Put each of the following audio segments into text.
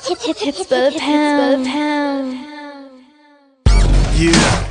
Hits for the pound.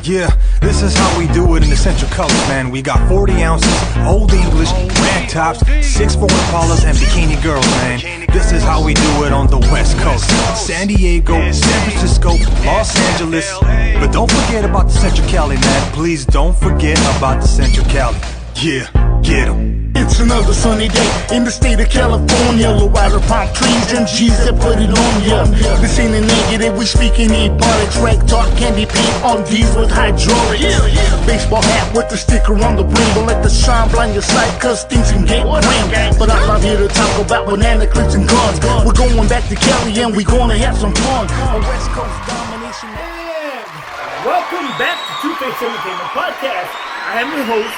Yeah, this is how we do it in the Central Coast, man. We got 40 ounces, Old English, rag tops, 6'4" Impalas, and bikini girls, man. This is how we do it on the West Coast. San Diego, San Francisco, Los Angeles. But don't forget about the Central Cali, man. Please don't forget about the Central Cali. Yeah, get 'em. It's another sunny day in the state of California. Low rider palm trees and G's that put it on ya. This ain't a negative, we speaking ebonics. Rank talk, candy paint on D's with hydraulics. Baseball hat with the sticker on the brim. Don't let the sun blind your sight, cause things can get grim. But I'm not here to talk about banana clips and guns. We're going back to Cali and we're gonna have some fun. A West Coast domination. And welcome back to Two-Face Entertainment Podcast. I am your host,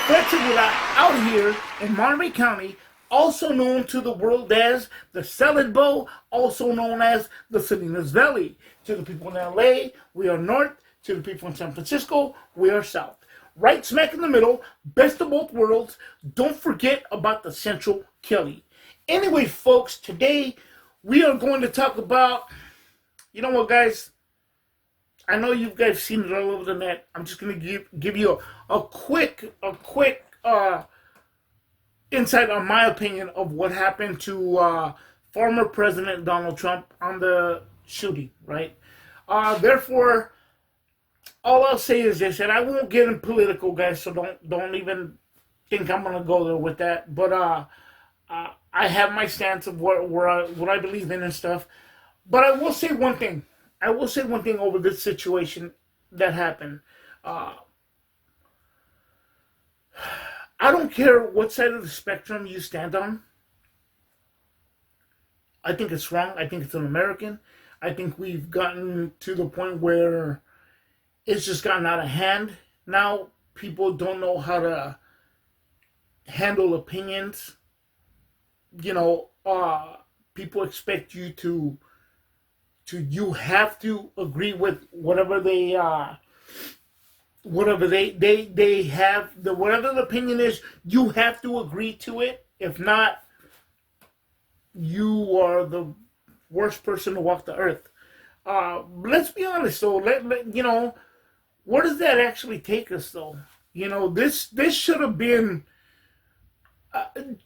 Fred Segura, out here in Monterey County, also known to the world as the Salad Bowl, also known as the Salinas Valley. To the people in LA, we are north. To the people in San Francisco, we are south. Right smack in the middle, best of both worlds. Don't forget about the Central Cali. Anyway, folks, today we are going to talk about, you know what, guys? I know you guys seen it all over the net. I'm just going to give you a quick insight on my opinion of what happened to former President Donald Trump on the shooting, right? Therefore, all I'll say is this, and I won't get in political, guys, so don't even think I'm going to go there with that. But I have my stance of what I believe in and stuff. But I will say one thing. Over this situation that happened. I don't care what side of the spectrum you stand on. I think it's wrong. I think it's un-American. I think we've gotten to the point where it's just gotten out of hand. Now people don't know how to handle opinions. You know, people expect you to you have to agree with whatever they have whatever the opinion is. You have to agree to it. If not, you are the worst person to walk the earth. Let's be honest though. You know, where does that actually take us though? You know, this should have been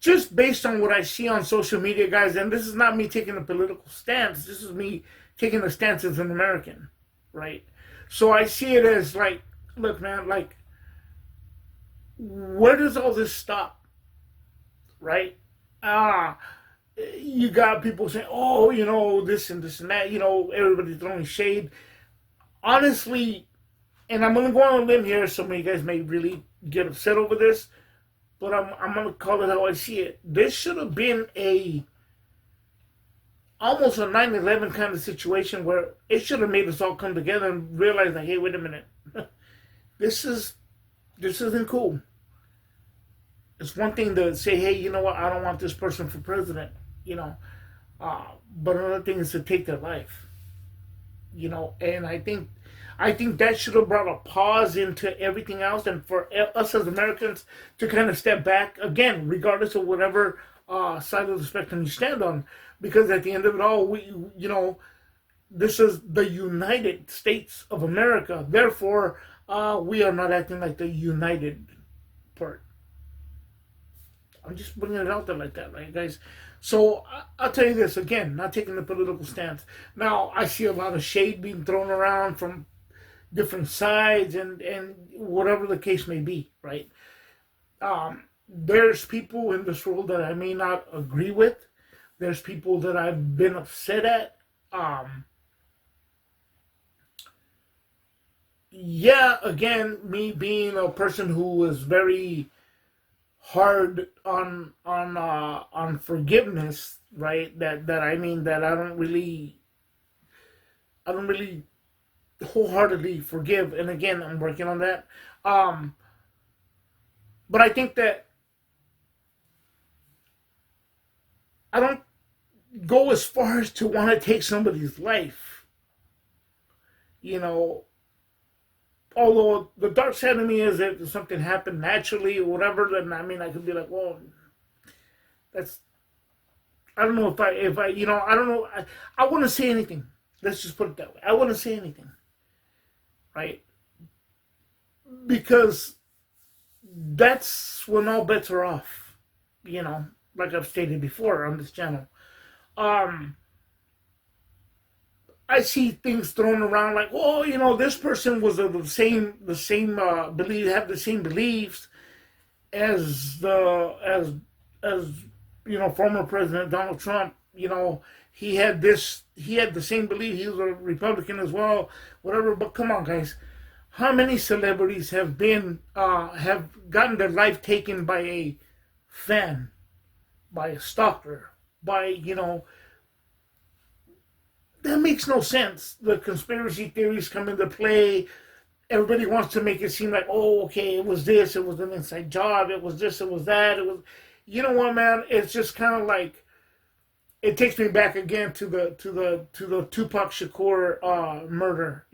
just based on what I see on social media, guys. And this is not me taking a political stance. This is me taking a stance as an American, right? So I see it as like, look, man, like, where does all this stop, right? You got people saying, oh, you know, this and this and that, you know, everybody's throwing shade. Honestly, and I'm going to go on a limb here, some of you guys may really get upset over this, but I'm going to call it how I see it. This should have been almost a 9/11 kind of situation where it should have made us all come together and realize that, hey, wait a minute, this isn't cool. It's one thing to say, hey, you know what, I don't want this person for president, you know, but another thing is to take their life, you know. And I think that should have brought a pause into everything else, and for us as Americans to kind of step back again, regardless of whatever side of the spectrum you stand on. Because at the end of it all, this is the United States of America. Therefore, we are not acting like the united part. I'm just bringing it out there like that, right, guys? So I'll tell you this again, not taking the political stance. Now, I see a lot of shade being thrown around from different sides and whatever the case may be, right? There's people in this world that I may not agree with. There's people that I've been upset at. Yeah, again, me being a person who is very hard on forgiveness, right? That I mean that I don't really wholeheartedly forgive. And again, I'm working on that. But I think that I don't go as far as to want to take somebody's life. You know, although the dark side of me is if something happened naturally or whatever, then I mean, I could be like, well, I don't know if I, I don't know. I wouldn't say anything. Let's just put it that way. I wouldn't say anything, right? Because that's when all bets are off. Like I've stated before on this channel. I see things thrown around like, oh, this person was of the same belief, have the same beliefs as former President Donald Trump. He had the same belief. He was a Republican as well, whatever. But come on, guys, how many celebrities have gotten their life taken by a fan, by a stalker, by that makes no sense. The conspiracy theories come into play. Everybody wants to make it seem like, oh, okay, it was this, it was an inside job, it was this, it was that, it was. You know what, man? It's just kind of like, it takes me back again to the Tupac Shakur murder.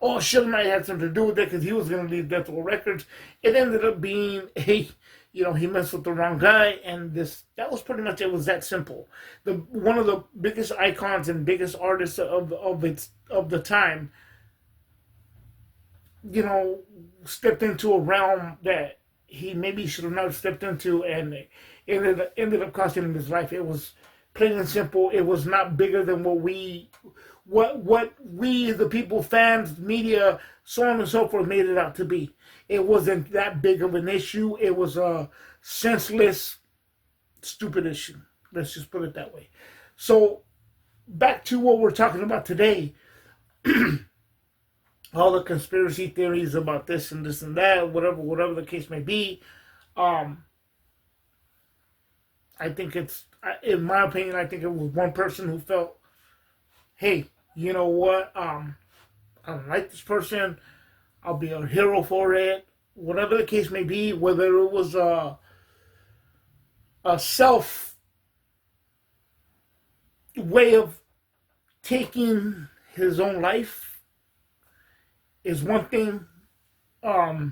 Oh, Suge Knight had something to do with it because he was going to leave Death Row Records. It ended up being he messed with the wrong guy, and that was pretty much it. Was that simple. One of the biggest icons and biggest artists of the time, stepped into a realm that he maybe should have not stepped into, and it ended up costing him his life. It was plain and simple. It was not bigger than what we, the people, fans, media, so on and so forth, made it out to be. It wasn't that big of an issue. It was a senseless, stupid issue. Let's just put it that way. So, back to what we're talking about today. All the conspiracy theories about this and this and that, whatever the case may be. I think in my opinion, I think it was one person who felt, hey, you know what? I don't like this person. I'll be a hero for it. Whatever the case may be, whether it was a self way of taking his own life is one thing. But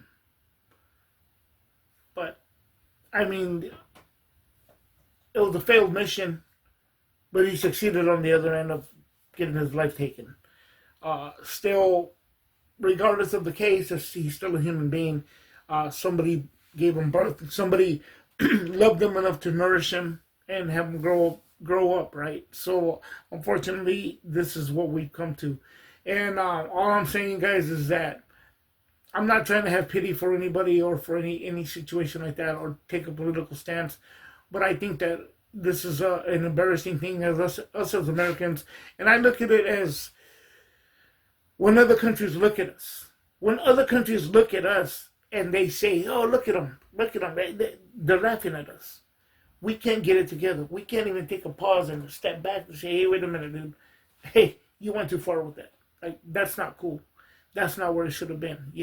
I mean, it was a failed mission, but he succeeded on the other end of getting his life taken. Still, regardless of the case, he's still a human being. Somebody gave him birth. Somebody loved him enough to nourish him and have him grow up, right? So, unfortunately, this is what we've come to. And all I'm saying, guys, is that I'm not trying to have pity for anybody or for any situation like that or take a political stance. But I think that this is an embarrassing thing as us as Americans. And I look at it as when other countries look at us. When other countries look at us and they say, oh, look at them. They're laughing at us. We can't get it together. We can't even take a pause and step back and say, hey, wait a minute, dude. Hey, you went too far with that. Like, that's not cool. That's not where it should have been,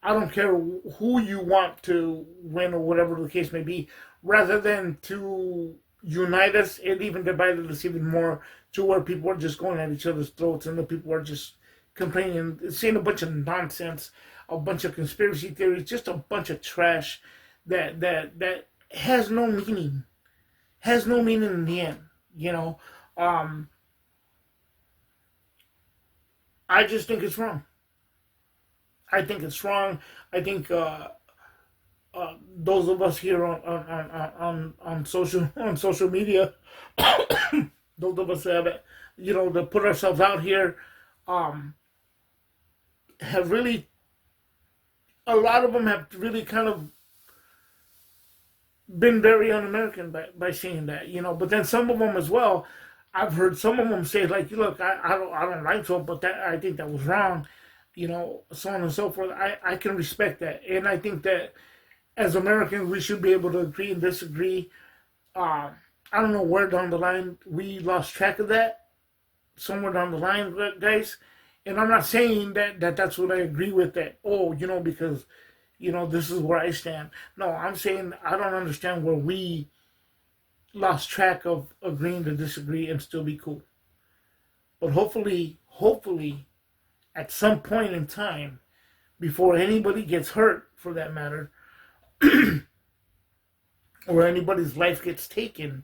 I don't care who you want to win or whatever the case may be. Rather than to unite us, it even divided us even more to where people are just going at each other's throats and the people are just complaining, saying a bunch of nonsense, a bunch of conspiracy theories, just a bunch of trash that has no meaning. Has no meaning in the end, I just think it's wrong. I think it's wrong. I think those of us here on social media, those of us that that put ourselves out here, have really, a lot of them have really kind of been very un-American by saying that, But then some of them as well, I've heard some of them say like, look, I don't like Trump, but I think that was wrong. So on and so forth. I can respect that. And I think that as Americans, we should be able to agree and disagree. I don't know where down the line we lost track of that. Somewhere down the line, guys. And I'm not saying that's what I agree with, that, because, this is where I stand. No, I'm saying I don't understand where we lost track of agreeing to disagree and still be cool. But hopefully, at some point in time, before anybody gets hurt, for that matter, or anybody's life gets taken,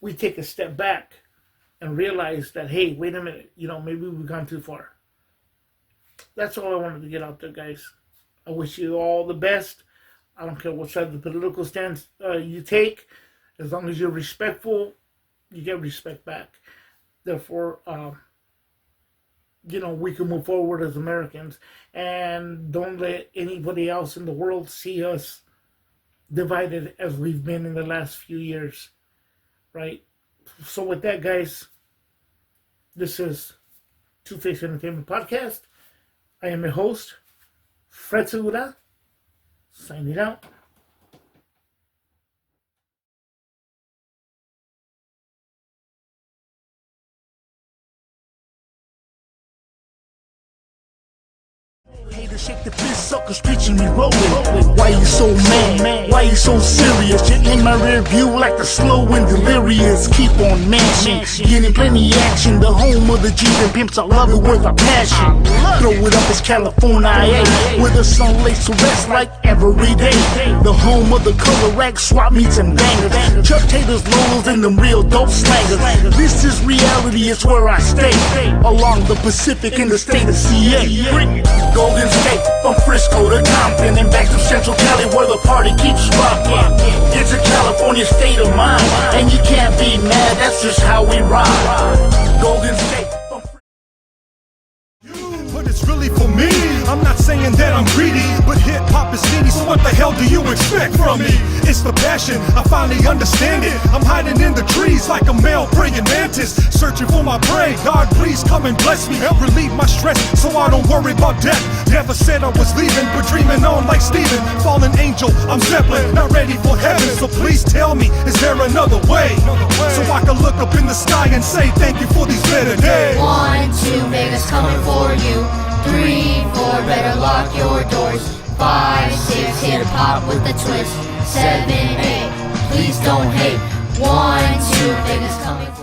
we take a step back and realize that, hey, wait a minute, maybe we've gone too far. That's all I wanted to get out there, guys. I wish you all the best. I don't care what side of the political stance you take. As long as you're respectful, you get respect back. Therefore, we can move forward as Americans, and don't let anybody else in the world see us divided as we've been in the last few years, right? So with that, guys, this is Two-Face Entertainment Podcast. I am your host, Fred Segura, signing out. Haters shake the fist, suckers preaching me rolling. Why you so mad? Why you so serious? You're in my rear view like the slow and delirious. Keep on mashing, getting plenty action. The home of the G's and pimps, I love it with a passion. Throw it up, it's California, where the sun lays to rest like every day. The home of the color rack, swap meets and bangers. Chuck Taylor's Lolos and them real dope slangers. This is reality, it's where I stay. Along the Pacific in the state of CA. Golden State, from Frisco to Compton and back to Central Cali where the party keeps rocking. It's a California state of mind, and you can't be mad, that's just how we ride. Golden State. But it's really for me. I'm not saying that I'm greedy, but hip-hop is needy, so what the hell do you expect from me? It's the passion, I finally understand it. I'm hiding in the trees like a male praying mantis, searching for my prey. God, please come and bless me, help relieve my stress so I don't worry about death. Never said I was leaving, but dreaming on like Steven. Fallen angel, I'm Zeppelin, not ready for heaven. So please tell me, is there another way? So I can look up in the sky and say thank you for these better days. 1, 2, Vegas coming for you. 3, 4, better lock your doors. 5, 6, hip hop with a twist. 7, 8, please don't hate. 1, 2, Vegas coming for you.